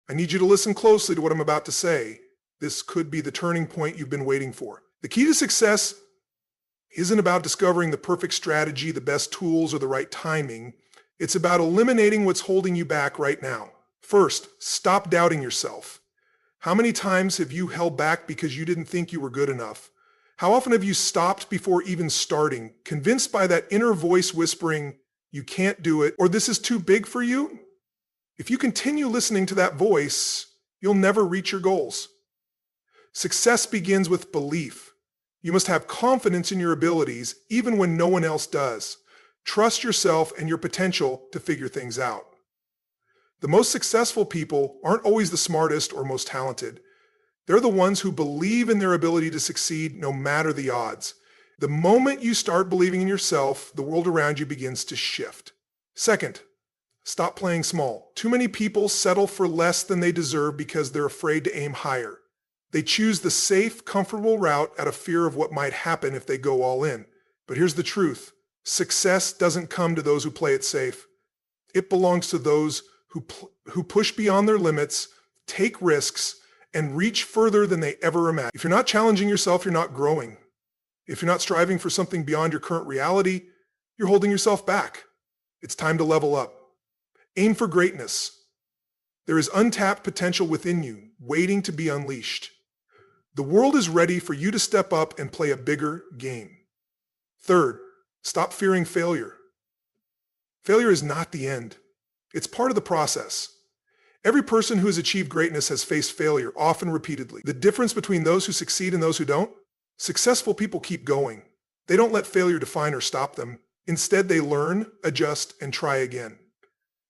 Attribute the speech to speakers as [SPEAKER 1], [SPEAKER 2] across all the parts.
[SPEAKER 1] I need you to listen closely to what I'm about to say. This could be the turning point you've been waiting for. The key to success isn't about discovering the perfect strategy, the best tools, or the right timing. It's about eliminating what's holding you back right now. First, stop doubting yourself. How many times have you held back because you didn't think you were good enough? How often have you stopped before even starting, convinced by that inner voice whispering, you can't do it, or this is too big for you? If you continue listening to that voice, you'll never reach your goals. Success begins with belief. You must have confidence in your abilities, even when no one else does. Trust yourself and your potential to figure things out. The most successful people aren't always the smartest or most talented. They're the ones who believe in their ability to succeed no matter the odds. The moment you start believing in yourself, the world around you begins to shift. Second, stop playing small. Too many people settle for less than they deserve because they're afraid to aim higher. They choose the safe, comfortable route out of fear of what might happen if they go all in. But here's the truth. Success doesn't come to those who play it safe. It belongs to those who push beyond their limits, take risks, and reach further than they ever imagined. If you're not challenging yourself, you're not growing. If you're not striving for something beyond your current reality, you're holding yourself back. It's time to level up. Aim for greatness. There is untapped potential within you, waiting to be unleashed. The world is ready for you to step up and play a bigger game. Third, stop fearing failure. Failure is not the end. It's part of the process. Every person who has achieved greatness has faced failure, often repeatedly. The difference between those who succeed and those who don't? Successful people keep going. They don't let failure define or stop them. Instead, they learn, adjust, and try again.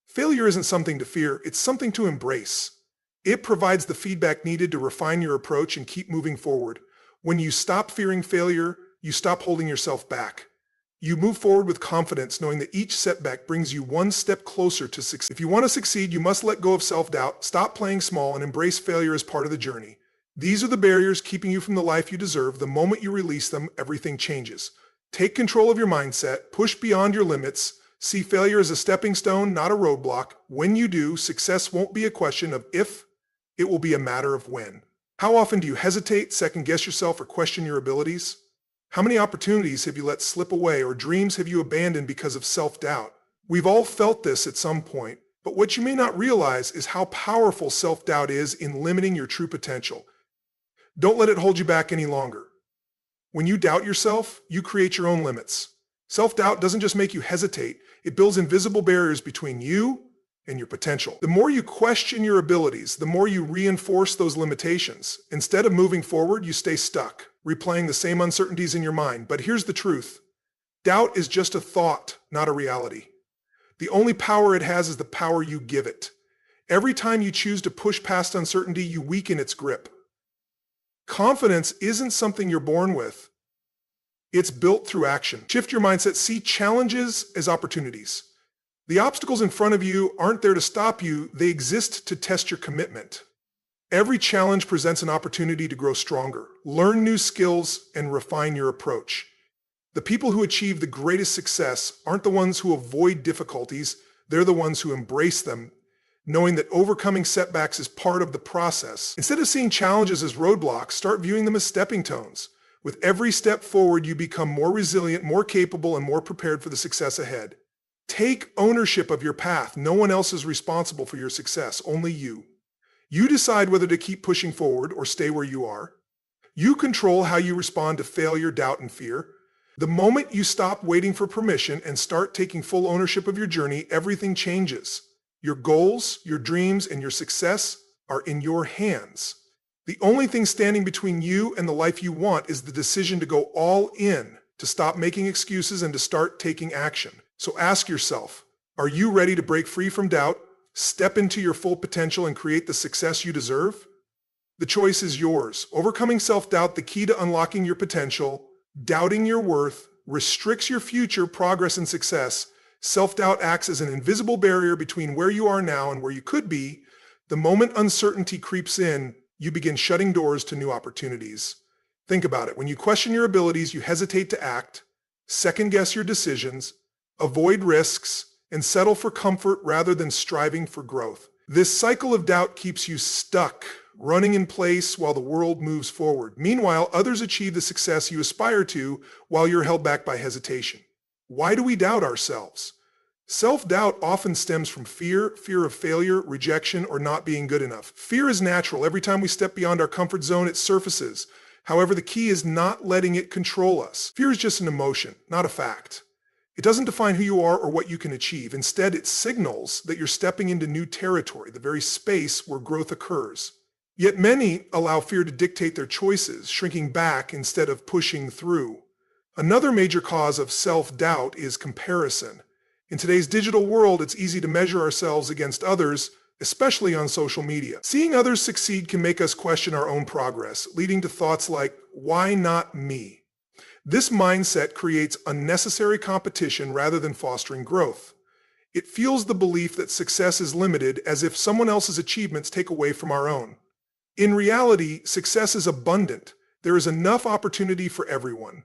[SPEAKER 1] Failure isn't something to fear, it's something to embrace. It provides the feedback needed to refine your approach and keep moving forward. When you stop fearing failure, you stop holding yourself back. You move forward with confidence, knowing that each setback brings you one step closer to success. If you want to succeed, you must let go of self-doubt, stop playing small, and embrace failure as part of the journey. These are the barriers keeping you from the life you deserve. The moment you release them, everything changes. Take control of your mindset, push beyond your limits, see failure as a stepping stone, not a roadblock. When you do, success won't be a question of if, it will be a matter of when. How often do you hesitate, second-guess yourself, or question your abilities? How many opportunities have you let slip away, or dreams have you abandoned because of self-doubt? We've all felt this at some point, but what you may not realize is how powerful self-doubt is in limiting your true potential. Don't let it hold you back any longer. When you doubt yourself, you create your own limits. Self-doubt doesn't just make you hesitate, it builds invisible barriers between you and your potential. The more you question your abilities, the more you reinforce those limitations. Instead of moving forward, you stay stuck, replaying the same uncertainties in your mind. But here's the truth. Doubt is just a thought, not a reality. The only power it has is the power you give it. Every time you choose to push past uncertainty, you weaken its grip. Confidence isn't something you're born with. It's built through action. Shift your mindset. See challenges as opportunities. The obstacles in front of you aren't there to stop you. They exist to test your commitment. Every challenge presents an opportunity to grow stronger, learn new skills, and refine your approach. The people who achieve the greatest success aren't the ones who avoid difficulties. They're the ones who embrace them, knowing that overcoming setbacks is part of the process. Instead of seeing challenges as roadblocks, start viewing them as stepping stones. With every step forward, you become more resilient, more capable, and more prepared for the success ahead. Take ownership of your path. No one else is responsible for your success, only you. You decide whether to keep pushing forward or stay where you are. You control how you respond to failure, doubt, and fear. The moment you stop waiting for permission and start taking full ownership of your journey, everything changes. Your goals, your dreams, and your success are in your hands. The only thing standing between you and the life you want is the decision to go all in, to stop making excuses and to start taking action. So ask yourself, are you ready to break free from doubt, step into your full potential, and create the success you deserve? The choice is yours. Overcoming self-doubt, the key to unlocking your potential. Doubting your worth restricts your future progress and success. Self-doubt acts as an invisible barrier between where you are now and where you could be. The moment uncertainty creeps in, you begin shutting doors to new opportunities. Think about it. When you question your abilities, you hesitate to act, second-guess your decisions, avoid risks, and settle for comfort rather than striving for growth. This cycle of doubt keeps you stuck, running in place while the world moves forward. Meanwhile, others achieve the success you aspire to while you're held back by hesitation. Why do we doubt ourselves? Self-doubt often stems from fear of failure, rejection, or not being good enough. Fear is natural. Every time we step beyond our comfort zone, it surfaces. However, the key is not letting it control us. Fear is just an emotion, not a fact. It doesn't define who you are or what you can achieve. Instead, it signals that you're stepping into new territory, the very space where growth occurs. Yet many allow fear to dictate their choices, shrinking back instead of pushing through. Another major cause of self-doubt is comparison. In today's digital world, it's easy to measure ourselves against others, especially on social media. Seeing others succeed can make us question our own progress, leading to thoughts like, why not me? This mindset creates unnecessary competition rather than fostering growth. It fuels the belief that success is limited, as if someone else's achievements take away from our own. In reality, success is abundant. There is enough opportunity for everyone.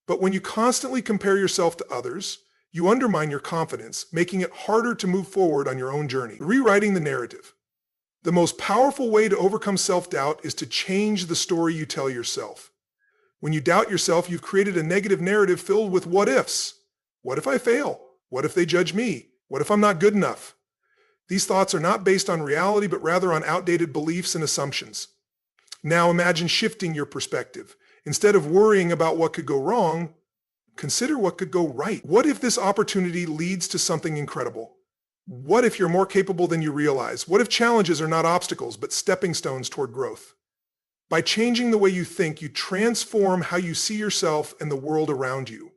[SPEAKER 1] But when you constantly compare yourself to others, you undermine your confidence, making it harder to move forward on your own journey. Rewriting the narrative. The most powerful way to overcome self-doubt is to change the story you tell yourself. When you doubt yourself, you've created a negative narrative filled with what ifs. What if I fail? What if they judge me? What if I'm not good enough? These thoughts are not based on reality, but rather on outdated beliefs and assumptions. Now imagine shifting your perspective. Instead of worrying about what could go wrong, consider what could go right. What if this opportunity leads to something incredible? What if you're more capable than you realize? What if challenges are not obstacles, but stepping stones toward growth? By changing the way you think, you transform how you see yourself and the world around you.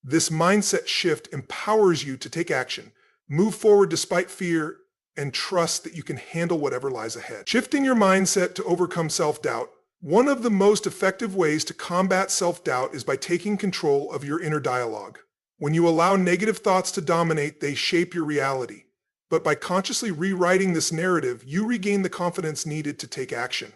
[SPEAKER 1] This mindset shift empowers you to take action, move forward despite fear, and trust that you can handle whatever lies ahead. Shifting your mindset to overcome self-doubt. One of the most effective ways to combat self-doubt is by taking control of your inner dialogue. When you allow negative thoughts to dominate, they shape your reality. But by consciously rewriting this narrative, you regain the confidence needed to take action.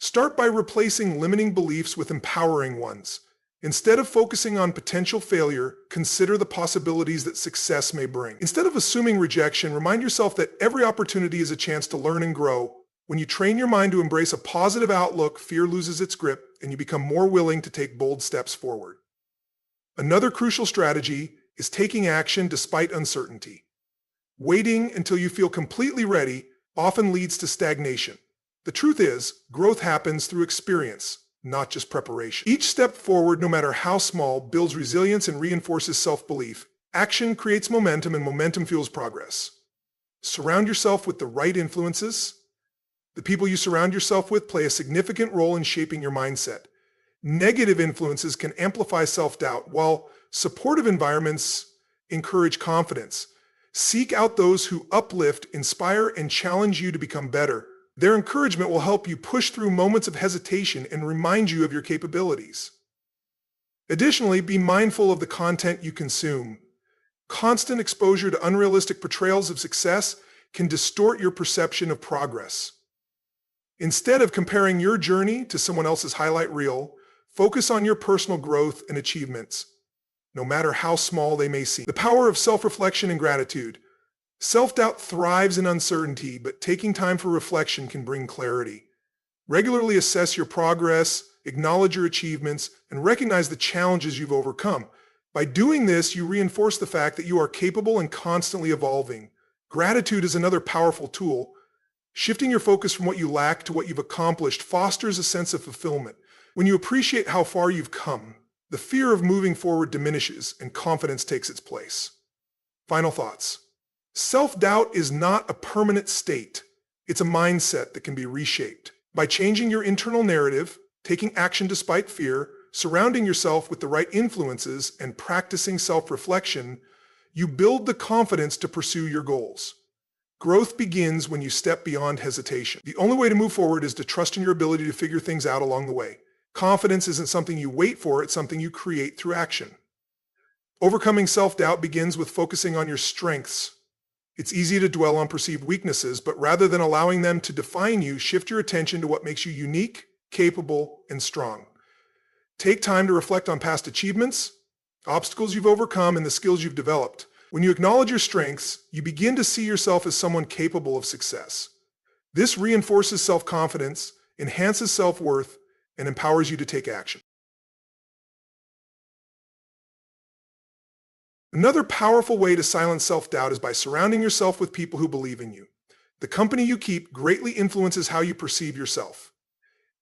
[SPEAKER 1] Start by replacing limiting beliefs with empowering ones. Instead of focusing on potential failure, consider the possibilities that success may bring. Instead of assuming rejection, remind yourself that every opportunity is a chance to learn and grow. When you train your mind to embrace a positive outlook, fear loses its grip, and you become more willing to take bold steps forward. Another crucial strategy is taking action despite uncertainty. Waiting until you feel completely ready often leads to stagnation. The truth is, growth happens through experience, not just preparation. Each step forward, no matter how small, builds resilience and reinforces self-belief. Action creates momentum, and momentum fuels progress. Surround yourself with the right influences. The people you surround yourself with play a significant role in shaping your mindset. Negative influences can amplify self-doubt, while supportive environments encourage confidence. Seek out those who uplift, inspire, and challenge you to become better. Their encouragement will help you push through moments of hesitation and remind you of your capabilities. Additionally, be mindful of the content you consume. Constant exposure to unrealistic portrayals of success can distort your perception of progress. Instead of comparing your journey to someone else's highlight reel, focus on your personal growth and achievements, no matter how small they may seem. The power of self-reflection and gratitude. Self-doubt thrives in uncertainty, but taking time for reflection can bring clarity. Regularly assess your progress, acknowledge your achievements, and recognize the challenges you've overcome. By doing this, you reinforce the fact that you are capable and constantly evolving. Gratitude is another powerful tool. Shifting your focus from what you lack to what you've accomplished fosters a sense of fulfillment. When you appreciate how far you've come, the fear of moving forward diminishes and confidence takes its place. Final thoughts. Self-doubt is not a permanent state. It's a mindset that can be reshaped. By changing your internal narrative, taking action despite fear, surrounding yourself with the right influences, and practicing self-reflection, you build the confidence to pursue your goals. Growth begins when you step beyond hesitation. The only way to move forward is to trust in your ability to figure things out along the way. Confidence isn't something you wait for, it's something you create through action. Overcoming self-doubt begins with focusing on your strengths. It's easy to dwell on perceived weaknesses, but rather than allowing them to define you, shift your attention to what makes you unique, capable, and strong. Take time to reflect on past achievements, obstacles you've overcome, and the skills you've developed. When you acknowledge your strengths, you begin to see yourself as someone capable of success. This reinforces self-confidence, enhances self-worth, and empowers you to take action. Another powerful way to silence self-doubt is by surrounding yourself with people who believe in you. The company you keep greatly influences how you perceive yourself.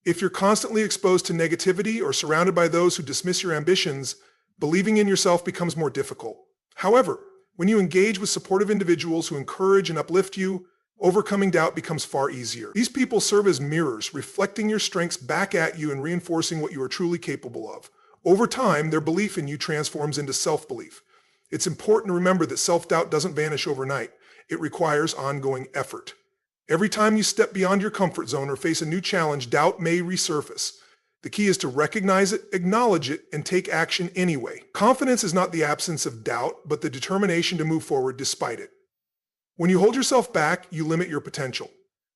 [SPEAKER 1] If you're constantly exposed to negativity or surrounded by those who dismiss your ambitions, believing in yourself becomes more difficult. However, when you engage with supportive individuals who encourage and uplift you, overcoming doubt becomes far easier. These people serve as mirrors, reflecting your strengths back at you and reinforcing what you are truly capable of. Over time, their belief in you transforms into self-belief. It's important to remember that self-doubt doesn't vanish overnight. It requires ongoing effort. Every time you step beyond your comfort zone or face a new challenge, doubt may resurface. The key is to recognize it, acknowledge it, and take action anyway. Confidence is not the absence of doubt, but the determination to move forward despite it. When you hold yourself back, you limit your potential.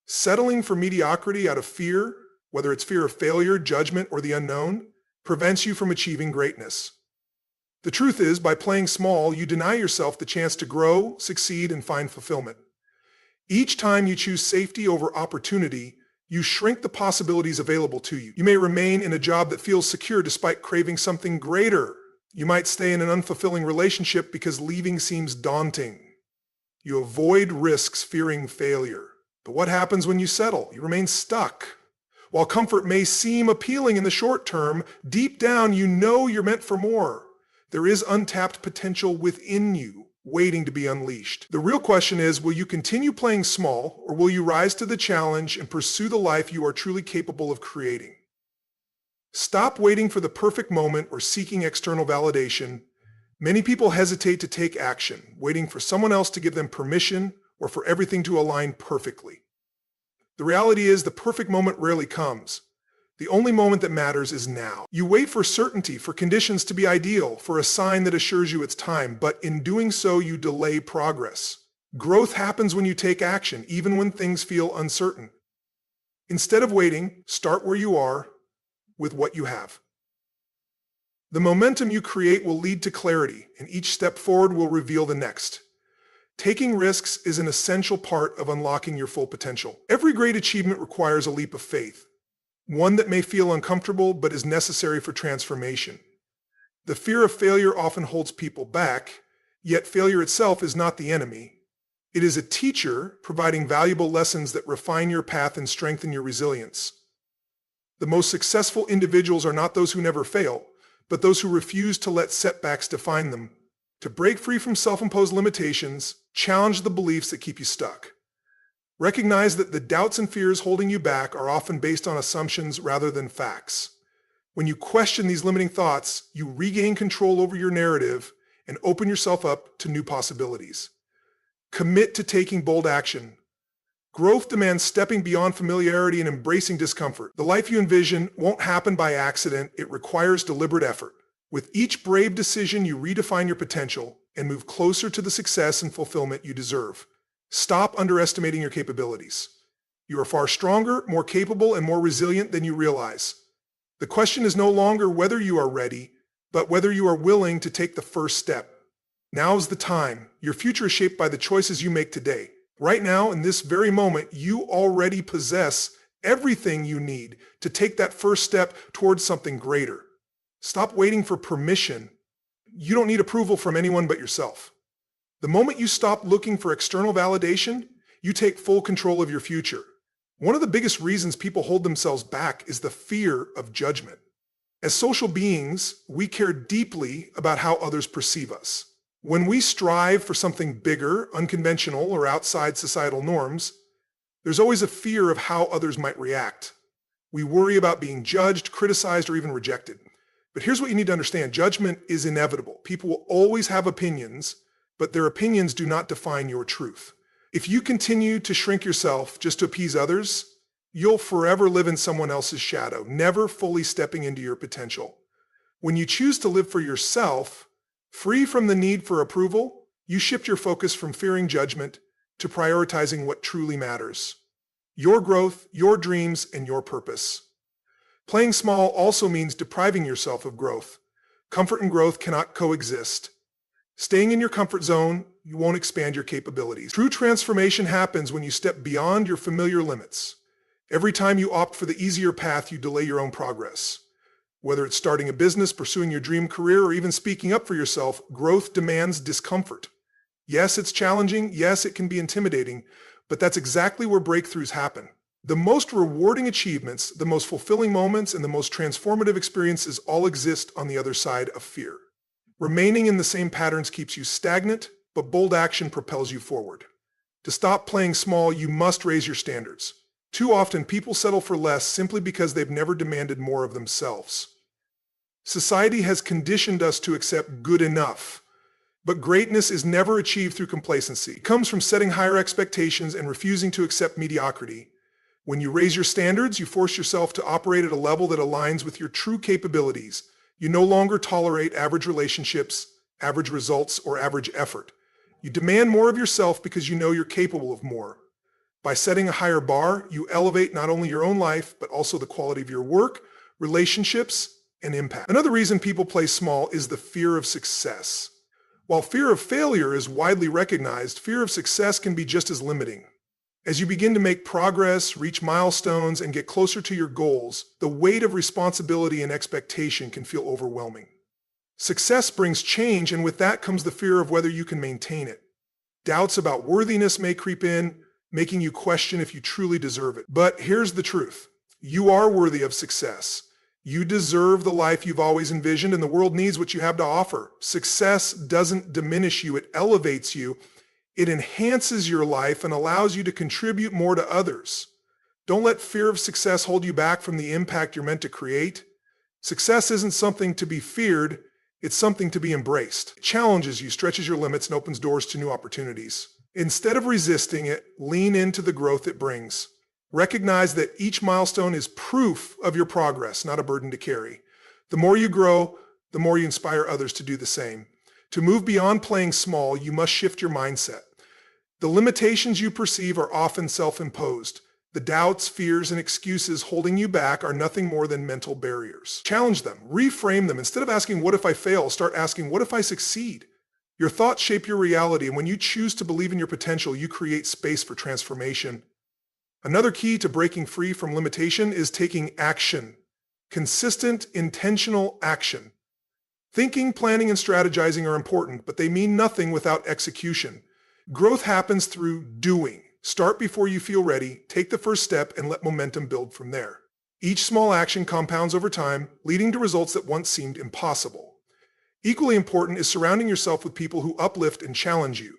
[SPEAKER 1] Settling for mediocrity out of fear, whether it's fear of failure, judgment, or the unknown, prevents you from achieving greatness. The truth is, by playing small, you deny yourself the chance to grow, succeed, and find fulfillment. Each time you choose safety over opportunity, you shrink the possibilities available to you. You may remain in a job that feels secure despite craving something greater. You might stay in an unfulfilling relationship because leaving seems daunting. You avoid risks fearing failure. But what happens when you settle? You remain stuck. While comfort may seem appealing in the short term, deep down you know you're meant for more. There is untapped potential within you, waiting to be unleashed. The real question is, will you continue playing small, or will you rise to the challenge and pursue the life you are truly capable of creating? Stop waiting for the perfect moment or seeking external validation. Many people hesitate to take action, waiting for someone else to give them permission or for everything to align perfectly. The reality is, the perfect moment rarely comes. The only moment that matters is now. You wait for certainty, for conditions to be ideal, for a sign that assures you it's time, but in doing so, you delay progress. Growth happens when you take action, even when things feel uncertain. Instead of waiting, start where you are with what you have. The momentum you create will lead to clarity, and each step forward will reveal the next. Taking risks is an essential part of unlocking your full potential. Every great achievement requires a leap of faith. One that may feel uncomfortable but is necessary for transformation. The fear of failure often holds people back, yet failure itself is not the enemy. It is a teacher providing valuable lessons that refine your path and strengthen your resilience. The most successful individuals are not those who never fail, but those who refuse to let setbacks define them. To break free from self-imposed limitations, challenge the beliefs that keep you stuck. Recognize that the doubts and fears holding you back are often based on assumptions rather than facts. When you question these limiting thoughts, you regain control over your narrative and open yourself up to new possibilities. Commit to taking bold action. Growth demands stepping beyond familiarity and embracing discomfort. The life you envision won't happen by accident. It requires deliberate effort. With each brave decision, you redefine your potential and move closer to the success and fulfillment you deserve. Stop underestimating your capabilities. You are far stronger, more capable, and more resilient than you realize. The question is no longer whether you are ready, but whether you are willing to take the first step. Now's the time. Your future is shaped by the choices you make today. Right now, in this very moment, you already possess everything you need to take that first step towards something greater. Stop waiting for permission. You don't need approval from anyone but yourself. The moment you stop looking for external validation, you take full control of your future. One of the biggest reasons people hold themselves back is the fear of judgment. As social beings, we care deeply about how others perceive us. When we strive for something bigger, unconventional, or outside societal norms, there's always a fear of how others might react. We worry about being judged, criticized, or even rejected. But here's what you need to understand. Judgment is inevitable. People will always have opinions, but their opinions do not define your truth. If you continue to shrink yourself just to appease others, you'll forever live in someone else's shadow, never fully stepping into your potential. When you choose to live for yourself, free from the need for approval, you shift your focus from fearing judgment to prioritizing what truly matters. Your growth, your dreams, and your purpose. Playing small also means depriving yourself of growth. Comfort and growth cannot coexist. Staying in your comfort zone, you won't expand your capabilities. True transformation happens when you step beyond your familiar limits. Every time you opt for the easier path, you delay your own progress. Whether it's starting a business, pursuing your dream career, or even speaking up for yourself, growth demands discomfort. Yes, it's challenging. Yes, it can be intimidating, but that's exactly where breakthroughs happen. The most rewarding achievements, the most fulfilling moments, and the most transformative experiences all exist on the other side of fear. Remaining in the same patterns keeps you stagnant, but bold action propels you forward. To stop playing small, you must raise your standards. Too often, people settle for less simply because they've never demanded more of themselves. Society has conditioned us to accept good enough, but greatness is never achieved through complacency. It comes from setting higher expectations and refusing to accept mediocrity. When you raise your standards, you force yourself to operate at a level that aligns with your true capabilities. You no longer tolerate average relationships, average results, or average effort. You demand more of yourself because you know you're capable of more. By setting a higher bar, you elevate not only your own life, but also the quality of your work, relationships, and impact. Another reason people play small is the fear of success. While fear of failure is widely recognized, fear of success can be just as limiting. As you begin to make progress, reach milestones, and get closer to your goals, the weight of responsibility and expectation can feel overwhelming. Success brings change, and with that comes the fear of whether you can maintain it. Doubts about worthiness may creep in, making you question if you truly deserve it. But here's the truth. You are worthy of success. You deserve the life you've always envisioned, and the world needs what you have to offer. Success doesn't diminish you, it elevates you. It enhances your life and allows you to contribute more to others. Don't let fear of success hold you back from the impact you're meant to create. Success isn't something to be feared, it's something to be embraced. It challenges you, stretches your limits, and opens doors to new opportunities. Instead of resisting it, lean into the growth it brings. Recognize that each milestone is proof of your progress, not a burden to carry. The more you grow, the more you inspire others to do the same. To move beyond playing small, you must shift your mindset. The limitations you perceive are often self-imposed. The doubts, fears, and excuses holding you back are nothing more than mental barriers. Challenge them, reframe them. Instead of asking, what if I fail? Start asking, what if I succeed? Your thoughts shape your reality, and when you choose to believe in your potential, you create space for transformation. Another key to breaking free from limitation is taking action. Consistent, intentional action. Thinking, planning, and strategizing are important, but they mean nothing without execution. Growth happens through doing. Start before you feel ready, take the first step, and let momentum build from there. Each small action compounds over time, leading to results that once seemed impossible. Equally important is surrounding yourself with people who uplift and challenge you.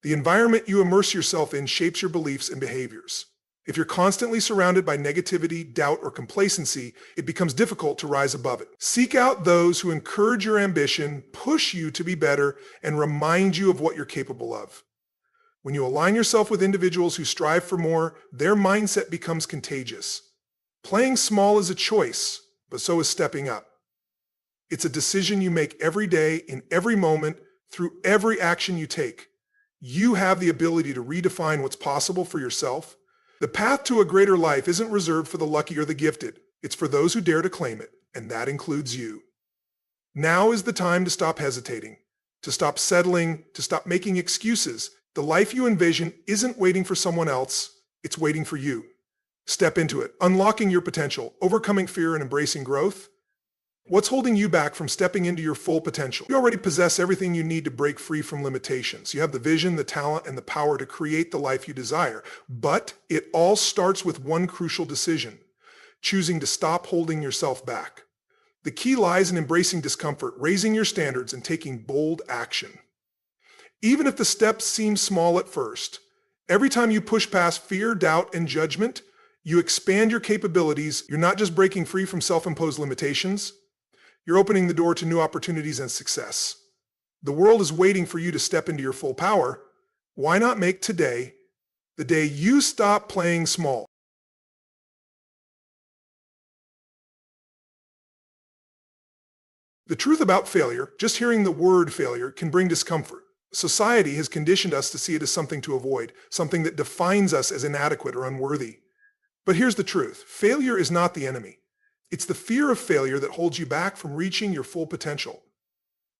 [SPEAKER 1] The environment you immerse yourself in shapes your beliefs and behaviors. If you're constantly surrounded by negativity, doubt, or complacency, it becomes difficult to rise above it. Seek out those who encourage your ambition, push you to be better, and remind you of what you're capable of. When you align yourself with individuals who strive for more, their mindset becomes contagious. Playing small is a choice, but so is stepping up. It's a decision you make every day, in every moment, through every action you take. You have the ability to redefine what's possible for yourself. The path to a greater life isn't reserved for the lucky or the gifted. It's for those who dare to claim it, and that includes you. Now is the time to stop hesitating, to stop settling, to stop making excuses. The life you envision isn't waiting for someone else, it's waiting for you. Step into it, unlocking your potential, overcoming fear, and embracing growth. What's holding you back from stepping into your full potential? You already possess everything you need to break free from limitations. You have the vision, the talent, and the power to create the life you desire. But it all starts with one crucial decision: choosing to stop holding yourself back. The key lies in embracing discomfort, raising your standards, and taking bold action. Even if the steps seem small at first, every time you push past fear, doubt, and judgment, you expand your capabilities. You're not just breaking free from self-imposed limitations, you're opening the door to new opportunities and success. The world is waiting for you to step into your full power. Why not make today the day you stop playing small? The truth about failure, just hearing the word failure, can bring discomfort. Society has conditioned us to see it as something to avoid, something that defines us as inadequate or unworthy. But here's the truth. Failure is not the enemy. It's the fear of failure that holds you back from reaching your full potential.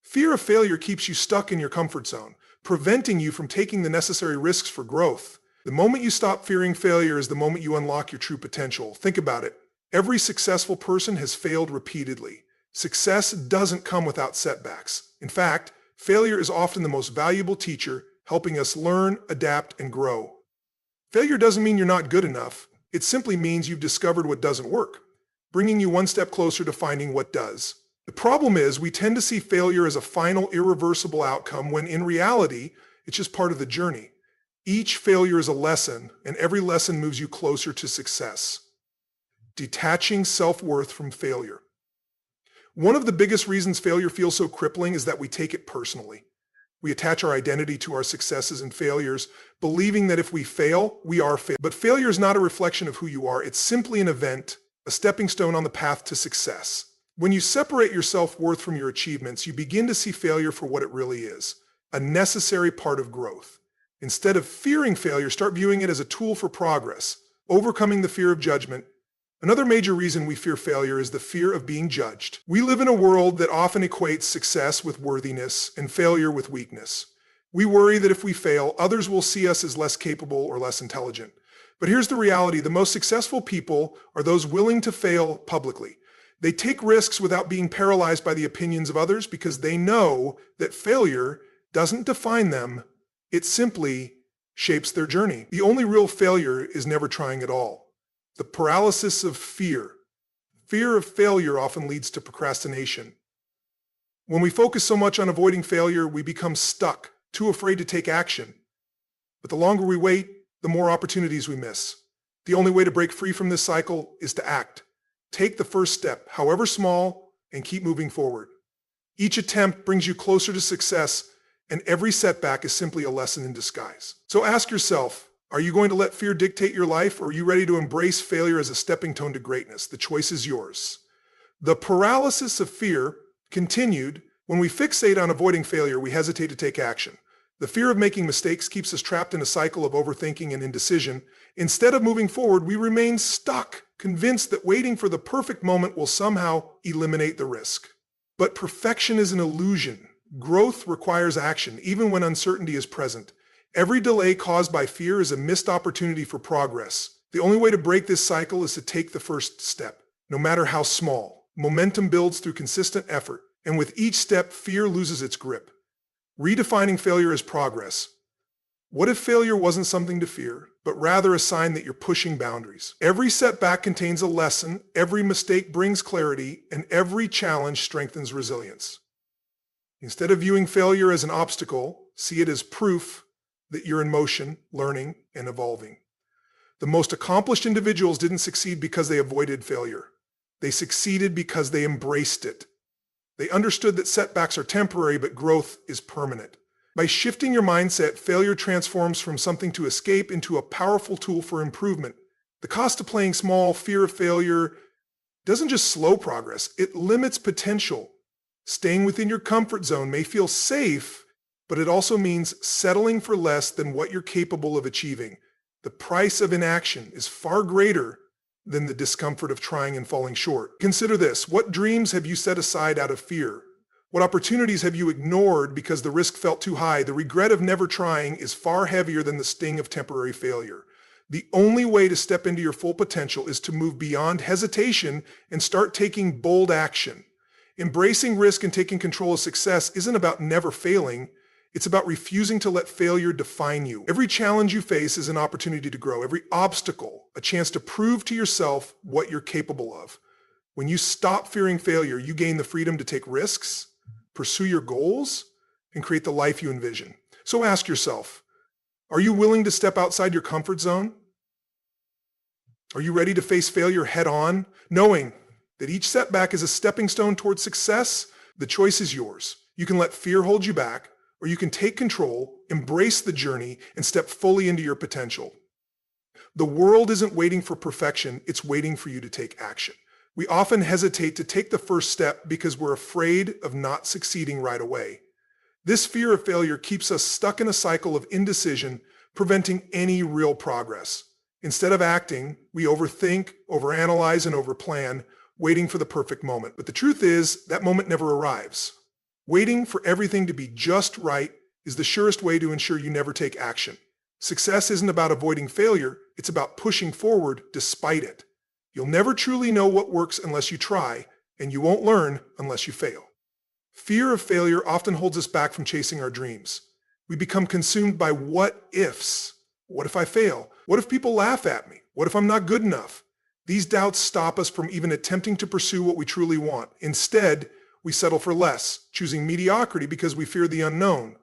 [SPEAKER 1] Fear of failure keeps you stuck in your comfort zone, preventing you from taking the necessary risks for growth. The moment you stop fearing failure is the moment you unlock your true potential. Think about it. Every successful person has failed repeatedly. Success doesn't come without setbacks. In fact, failure is often the most valuable teacher, helping us learn, adapt, and grow. Failure doesn't mean you're not good enough. It simply means you've discovered what doesn't work, bringing you one step closer to finding what does. The problem is we tend to see failure as a final, irreversible outcome when in reality, it's just part of the journey. Each failure is a lesson, and every lesson moves you closer to success. Detaching self-worth from failure. One of the biggest reasons failure feels so crippling is that we take it personally. We attach our identity to our successes and failures, believing that if we fail, we are failed. But failure is not a reflection of who you are. It's simply an event, a stepping stone on the path to success. When you separate your self-worth from your achievements, you begin to see failure for what it really is, a necessary part of growth. Instead of fearing failure, start viewing it as a tool for progress, overcoming the fear of judgment. Another major reason we fear failure is the fear of being judged. We live in a world that often equates success with worthiness and failure with weakness. We worry that if we fail, others will see us as less capable or less intelligent. But here's the reality. The most successful people are those willing to fail publicly. They take risks without being paralyzed by the opinions of others because they know that failure doesn't define them. It simply shapes their journey. The only real failure is never trying at all. The paralysis of fear. Fear of failure often leads to procrastination. When we focus so much on avoiding failure, we become stuck, too afraid to take action. But the longer we wait, the more opportunities we miss. The only way to break free from this cycle is to act. Take the first step, however small, and keep moving forward. Each attempt brings you closer to success, and every setback is simply a lesson in disguise. So ask yourself, are you going to let fear dictate your life, or are you ready to embrace failure as a stepping stone to greatness? The choice is yours. The paralysis of fear continued. When we fixate on avoiding failure, we hesitate to take action. The fear of making mistakes keeps us trapped in a cycle of overthinking and indecision. Instead of moving forward, we remain stuck, convinced that waiting for the perfect moment will somehow eliminate the risk. But perfection is an illusion. Growth requires action, even when uncertainty is present. Every delay caused by fear is a missed opportunity for progress. The only way to break this cycle is to take the first step, no matter how small. Momentum builds through consistent effort, and with each step, fear loses its grip. Redefining failure as progress. What if failure wasn't something to fear, but rather a sign that you're pushing boundaries? Every setback contains a lesson, every mistake brings clarity, and every challenge strengthens resilience. Instead of viewing failure as an obstacle, see it as proof that you're in motion, learning, and evolving. The most accomplished individuals didn't succeed because they avoided failure. They succeeded because they embraced it. They understood that setbacks are temporary, but growth is permanent. By shifting your mindset, failure transforms from something to escape into a powerful tool for improvement. The cost of playing small, fear of failure, doesn't just slow progress, it limits potential. Staying within your comfort zone may feel safe, but it also means settling for less than what you're capable of achieving. The price of inaction is far greater than the discomfort of trying and falling short. Consider this. What dreams have you set aside out of fear? What opportunities have you ignored because the risk felt too high? The regret of never trying is far heavier than the sting of temporary failure. The only way to step into your full potential is to move beyond hesitation and start taking bold action. Embracing risk and taking control of success isn't about never failing. It's about refusing to let failure define you. Every challenge you face is an opportunity to grow. Every obstacle, a chance to prove to yourself what you're capable of. When you stop fearing failure, you gain the freedom to take risks, pursue your goals, and create the life you envision. So ask yourself, are you willing to step outside your comfort zone? Are you ready to face failure head on, knowing that each setback is a stepping stone towards success? The choice is yours. You can let fear hold you back, or you can take control, embrace the journey, and step fully into your potential. The world isn't waiting for perfection, it's waiting for you to take action. We often hesitate to take the first step because we're afraid of not succeeding right away. This fear of failure keeps us stuck in a cycle of indecision, preventing any real progress. Instead of acting, we overthink, overanalyze, and overplan, waiting for the perfect moment. But the truth is, that moment never arrives. Waiting for everything to be just right is the surest way to ensure you never take action. Success isn't about avoiding failure, it's about pushing forward despite it. You'll never truly know what works unless you try, and you won't learn unless you fail. Fear of failure often holds us back from chasing our dreams. We become consumed by what ifs. What if I fail? What if people laugh at me? What if I'm not good enough? These doubts stop us from even attempting to pursue what we truly want. Instead, we settle for less, choosing mediocrity because we fear the unknown.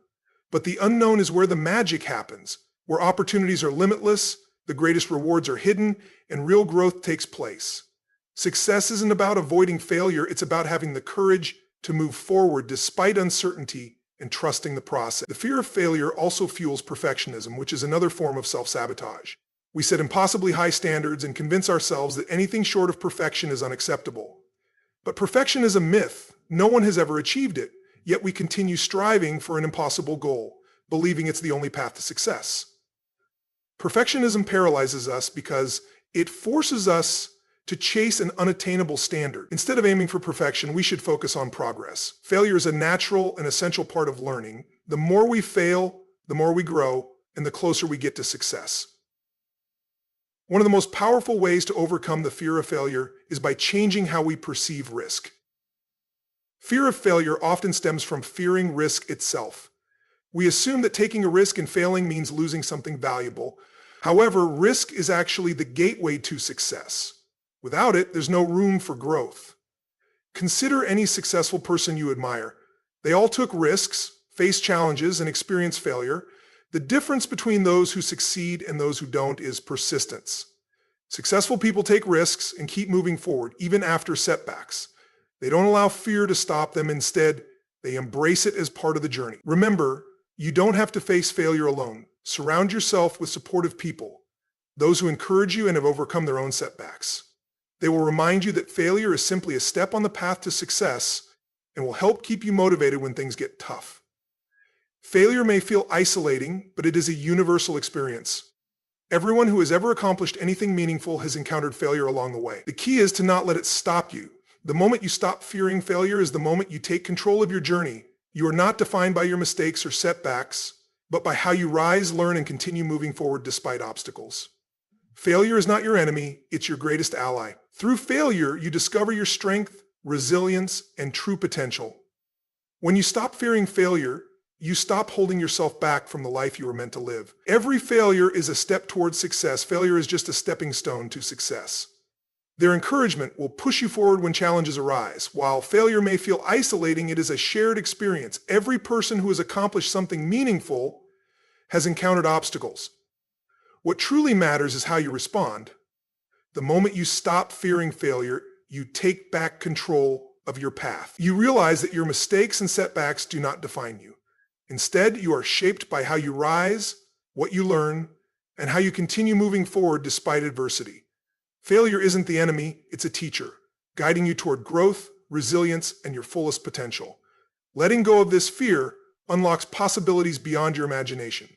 [SPEAKER 1] But the unknown is where the magic happens, where opportunities are limitless, the greatest rewards are hidden, and real growth takes place. Success isn't about avoiding failure, it's about having the courage to move forward despite uncertainty and trusting the process. The fear of failure also fuels perfectionism, which is another form of self-sabotage. We set impossibly high standards and convince ourselves that anything short of perfection is unacceptable. But perfection is a myth. No one has ever achieved it, yet we continue striving for an impossible goal, believing it's the only path to success. Perfectionism paralyzes us because it forces us to chase an unattainable standard. Instead of aiming for perfection, we should focus on progress. Failure is a natural and essential part of learning. The more we fail, the more we grow, and the closer we get to success. One of the most powerful ways to overcome the fear of failure is by changing how we perceive risk. Fear of failure often stems from fearing risk itself. We assume that taking a risk and failing means losing something valuable. However, risk is actually the gateway to success. Without it, there's no room for growth. Consider any successful person you admire. They all took risks, faced challenges, and experienced failure. The difference between those who succeed and those who don't is persistence. Successful people take risks and keep moving forward, even after setbacks. They don't allow fear to stop them. Instead, they embrace it as part of the journey. Remember, you don't have to face failure alone. Surround yourself with supportive people, those who encourage you and have overcome their own setbacks. They will remind you that failure is simply a step on the path to success and will help keep you motivated when things get tough. Failure may feel isolating, but it is a universal experience. Everyone who has ever accomplished anything meaningful has encountered failure along the way. The key is to not let it stop you. The moment you stop fearing failure is the moment you take control of your journey. You are not defined by your mistakes or setbacks, but by how you rise, learn, and continue moving forward despite obstacles. Failure is not your enemy, it's your greatest ally. Through failure, you discover your strength, resilience, and true potential. When you stop fearing failure, you stop holding yourself back from the life you were meant to live. Every failure is a step towards success. Failure is just a stepping stone to success. Their encouragement will push you forward when challenges arise. While failure may feel isolating, it is a shared experience. Every person who has accomplished something meaningful has encountered obstacles. What truly matters is how you respond. The moment you stop fearing failure, you take back control of your path. You realize that your mistakes and setbacks do not define you. Instead, you are shaped by how you rise, what you learn, and how you continue moving forward despite adversity. Failure isn't the enemy, it's a teacher, guiding you toward growth, resilience, and your fullest potential. Letting go of this fear unlocks possibilities beyond your imagination.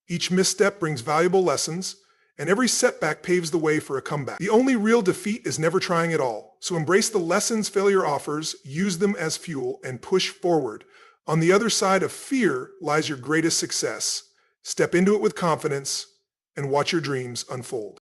[SPEAKER 1] Each misstep brings valuable lessons, and every setback paves the way for a comeback. The only real defeat is never trying at all. So embrace the lessons failure offers, use them as fuel, and push forward. On the other side of fear lies your greatest success. Step into it with confidence and watch your dreams unfold.